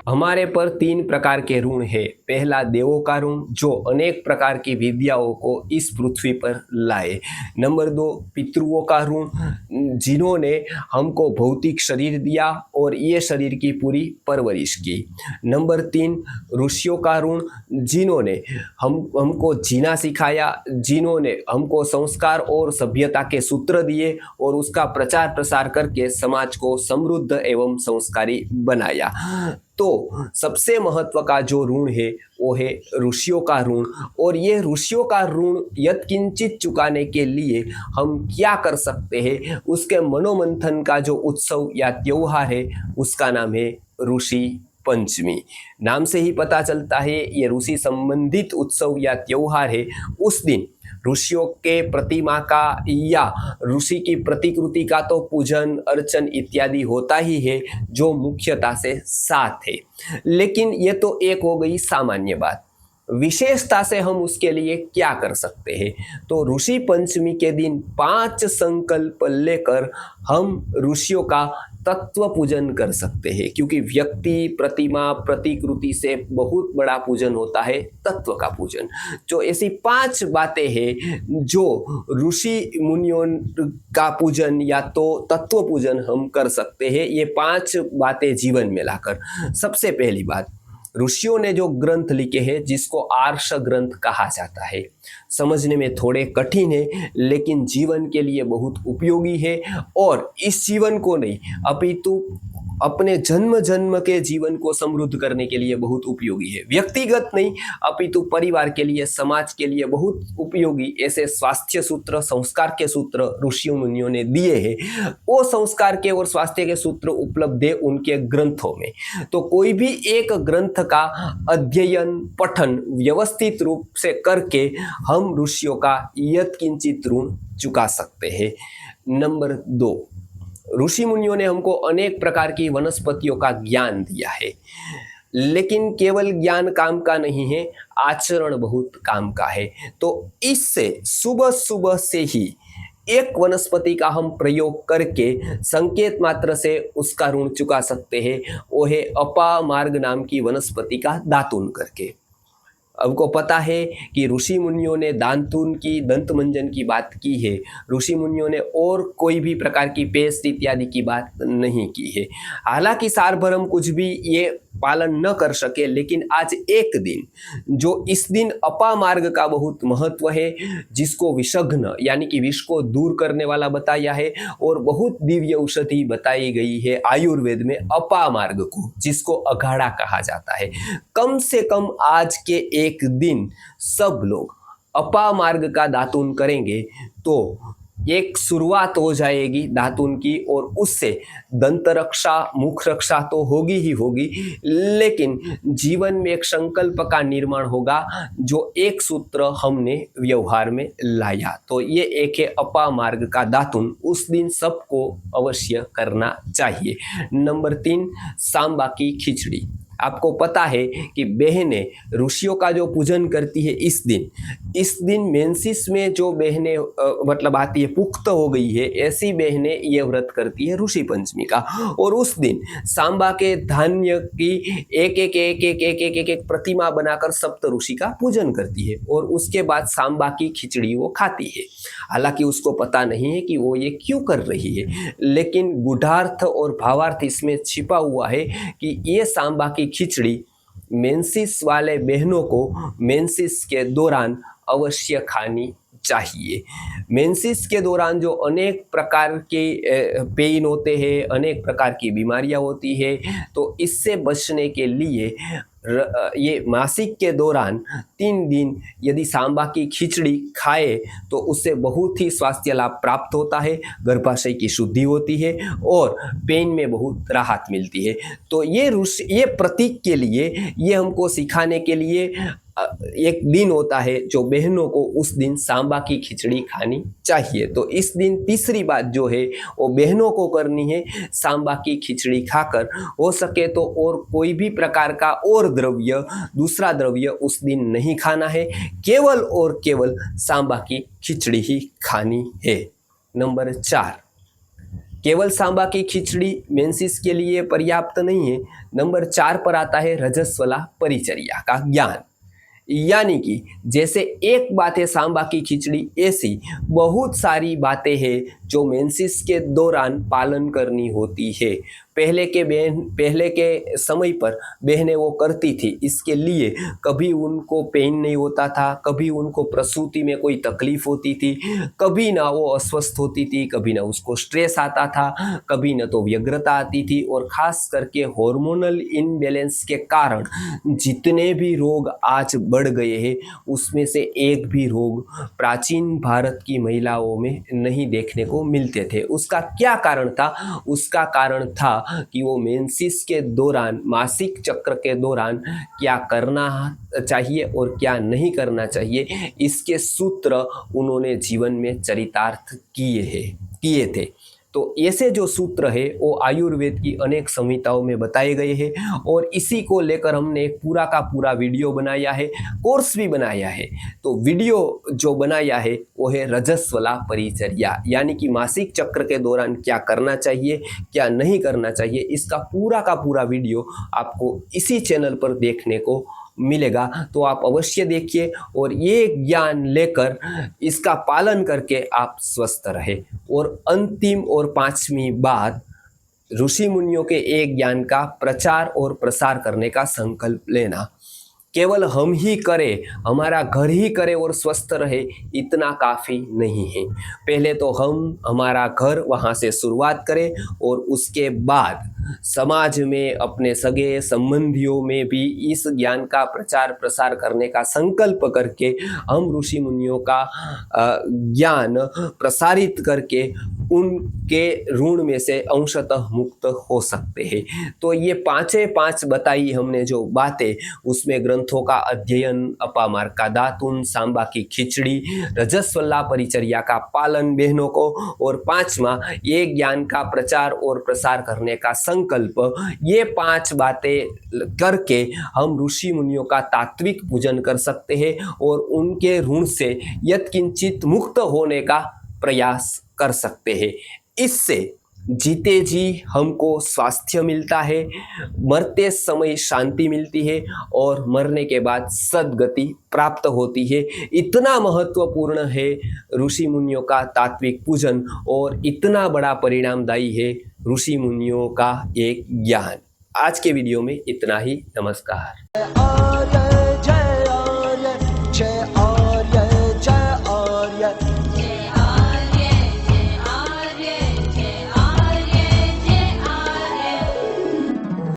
हमारे पर तीन प्रकार के ऋण है। पहला देवों का ऋण, जो अनेक प्रकार की विद्याओं को इस पृथ्वी पर लाए। नंबर दो, पितृओं का ऋण, जिन्होंने हमको भौतिक शरीर दिया और ये शरीर की पूरी परवरिश की। नंबर तीन, ऋषियों का ऋण, जिन्होंने हमको जीना सिखाया, जिन्होंने हमको संस्कार और सभ्यता के सूत्र दिए और उसका प्रचार प्रसार करके समाज को समृद्ध एवं संस्कारी बनाया। तो सबसे महत्व का जो ऋण है वो है ऋषियों का ऋण। और ये ऋषियों का ऋण यत्किंचित चुकाने के लिए हम क्या कर सकते हैं, उसके मनोमंथन का जो उत्सव या त्योहार है उसका नाम है ऋषि पंचमी। नाम से ही पता चलता है ये ऋषि संबंधित उत्सव या त्योहार है। उस दिन ऋषियों के प्रतिमा का या ऋषि की प्रतिकृति का तो पूजन अर्चन इत्यादि होता ही है, जो मुख्यता से साथ है। लेकिन ये तो एक हो गई सामान्य बात। विशेषता से हम उसके लिए क्या कर सकते हैं, तो ऋषि पंचमी के दिन 5 संकल्प लेकर हम ऋषियों का तत्व पूजन कर सकते हैं। क्योंकि व्यक्ति प्रतिमा प्रतिकृति से बहुत बड़ा पूजन होता है तत्व का पूजन। जो ऐसी 5 बातें हैं जो ऋषि मुनियों का पूजन या तो तत्व पूजन हम कर सकते हैं, ये 5 बातें जीवन में लाकर। सबसे पहली बात, ऋषियों ने जो ग्रंथ लिखे हैं जिसको आर्ष ग्रंथ कहा जाता है, समझने में थोड़े कठिन है लेकिन जीवन के लिए बहुत उपयोगी है। और इस जीवन को नहीं अपितु अपने जन्म जन्म के जीवन को समृद्ध करने के लिए बहुत उपयोगी है। व्यक्तिगत नहीं अपितु परिवार के लिए, समाज के लिए बहुत उपयोगी ऐसे स्वास्थ्य सूत्र, संस्कार के सूत्र ऋषियों मुनियों ने दिए हैं। वो संस्कार के और स्वास्थ्य के सूत्र उपलब्ध है उनके ग्रंथों में। तो कोई भी एक ग्रंथ का अध्ययन पठन व्यवस्थित रूप से करके हम ऋषियों का यत्किंचित ऋण चुका सकते हैं। नंबर 2, ऋषि मुनियों ने हमको अनेक प्रकार की वनस्पतियों का ज्ञान दिया है, लेकिन केवल ज्ञान काम का नहीं है, आचरण बहुत काम का है। तो इससे सुबह सुबह से ही एक वनस्पति का हम प्रयोग करके संकेत मात्र से उसका ऋण चुका सकते हैं। वो है अपामार्ग नाम की वनस्पति का दातून करके। हमको पता है कि ऋषि मुनियों ने दातून की, दंत मंजन की बात की है। ऋषि मुनियों ने और कोई भी प्रकार की पेस्ट इत्यादि की बात नहीं की है। हालांकि सार भरम कुछ भी ये पालन न कर सके, लेकिन आज एक दिन जो इस दिन अपामार्ग का बहुत महत्व है, जिसको विषघ्न यानी कि विष को दूर करने वाला बताया है और बहुत दिव्य औषधि बताई गई है आयुर्वेद में अपामार्ग को, जिसको अघाड़ा कहा जाता है। कम से कम आज के एक दिन सब लोग अपामार्ग का दातून करेंगे तो एक शुरुआत हो जाएगी दातून की, और उससे दंत रक्षा, मुख रक्षा तो होगी ही होगी, लेकिन जीवन में एक संकल्प का निर्माण होगा जो एक सूत्र हमने व्यवहार में लाया। तो ये एक है अपामार्ग का दातून, उस दिन सबको अवश्य करना चाहिए। नंबर 3, सांबा की खिचड़ी। आपको पता है कि बहनें ऋषियों का जो पूजन करती है इस दिन मेंसिस में जो बहनें मतलब आती है, पुख्त हो गई है, ऐसी बहनें ये व्रत करती है ऋषि पंचमी का। और उस दिन सांबा के धान्य की एक प्रतिमा बनाकर सप्त ऋषि का पूजन करती है और उसके बाद सांबा की खिचड़ी वो खाती है। हालांकि उसको पता नहीं है कि वो ये क्यों कर रही है, लेकिन गूढ़ार्थ और भावार्थ इसमें छिपा हुआ है कि ये सांबा की खिचड़ी मेंसिस वाले बहनों को मेंसिस के दौरान अवश्य खानी चाहिए। मेंसिस के दौरान जो अनेक प्रकार के पेन होते हैं, अनेक प्रकार की बीमारियां होती है, तो इससे बचने के लिए ये मासिक के दौरान 3 दिन यदि सांबा की खिचड़ी खाए तो उससे बहुत ही स्वास्थ्य लाभ प्राप्त होता है, गर्भाशय की शुद्धि होती है और पेन में बहुत राहत मिलती है। तो ये प्रतीक के लिए, ये हमको सिखाने के लिए एक दिन होता है जो बहनों को उस दिन सांबा की खिचड़ी खानी चाहिए। तो इस दिन तीसरी बात जो है वो बहनों को करनी है, सांबा की खिचड़ी खाकर हो सके तो और कोई भी प्रकार का और द्रव्य, दूसरा द्रव्य उस दिन नहीं खाना है, केवल और केवल सांबा की खिचड़ी ही खानी है। नंबर 4, केवल सांबा की खिचड़ी मेंसिस के लिए पर्याप्त नहीं है। नंबर 4 पर आता है रजस्वला परिचर्या का ज्ञान। यानी कि जैसे एक बात है सांबा की खिचड़ी, ऐसी बहुत सारी बातें हैं जो मेंसिस के दौरान पालन करनी होती है। पहले के समय पर बहनें वो करती थी, इसके लिए कभी उनको पेन नहीं होता था, कभी उनको प्रसूति में कोई तकलीफ होती थी, कभी ना वो अस्वस्थ होती थी, कभी ना उसको स्ट्रेस आता था, कभी ना तो व्यग्रता आती थी। और खास करके हार्मोनल इनबैलेंस के कारण जितने भी रोग आज बढ़ गए हैं, उसमें से एक भी रोग प्राचीन भारत की महिलाओं में नहीं देखने को मिलते थे। उसका क्या कारण था? उसका कारण था कि वो मेंसिस के दौरान, मासिक चक्र के दौरान क्या करना चाहिए और क्या नहीं करना चाहिए, इसके सूत्र उन्होंने जीवन में चरितार्थ किए थे। तो ऐसे जो सूत्र है वो आयुर्वेद की अनेक संहिताओं में बताए गए हैं और इसी को लेकर हमने एक पूरा का पूरा वीडियो बनाया है, कोर्स भी बनाया है। तो वीडियो जो बनाया है वो है रजस्वला परिचर्या, यानी कि मासिक चक्र के दौरान क्या करना चाहिए, क्या नहीं करना चाहिए, इसका पूरा का पूरा वीडियो आपको इसी चैनल पर देखने को मिलेगा। तो आप अवश्य देखिए और ये ज्ञान लेकर इसका पालन करके आप स्वस्थ रहे। और अंतिम और 5वीं बात, ऋषि मुनियों के एक ज्ञान का प्रचार और प्रसार करने का संकल्प लेना। केवल हम ही करें, हमारा घर ही करे और स्वस्थ रहे, इतना काफ़ी नहीं है। पहले तो हम हमारा घर, वहाँ से शुरुआत करें और उसके बाद समाज में, अपने सगे संबंधियों में भी इस ज्ञान का प्रचार प्रसार करने का संकल्प करके हम ऋषि मुनियों का ज्ञान प्रसारित करके उनके ऋण में से अंशतः मुक्त हो सकते हैं। तो ये 5 बताई हमने जो बातें, उसमें ग्रंथों का अध्ययन, अपामार का दातुन, सांबा की खिचड़ी, रजस्वला परिचर्या का पालन बहनों को, और 5वां ये ज्ञान का प्रचार और प्रसार करने का संकल्प। ये 5 बातें करके हम ऋषि मुनियों का तात्विक पूजन कर सकते हैं और उनके ऋण से यत्किंचित मुक्त होने का प्रयास कर सकते हैं। इससे जीते जी हमको स्वास्थ्य मिलता है, मरते समय शांति मिलती है और मरने के बाद सद्गति प्राप्त होती है। इतना महत्वपूर्ण है ऋषि मुनियों का तात्विक पूजन और इतना बड़ा परिणामदायी है ऋषि मुनियों का एक ज्ञान। आज के वीडियो में इतना ही। नमस्कार।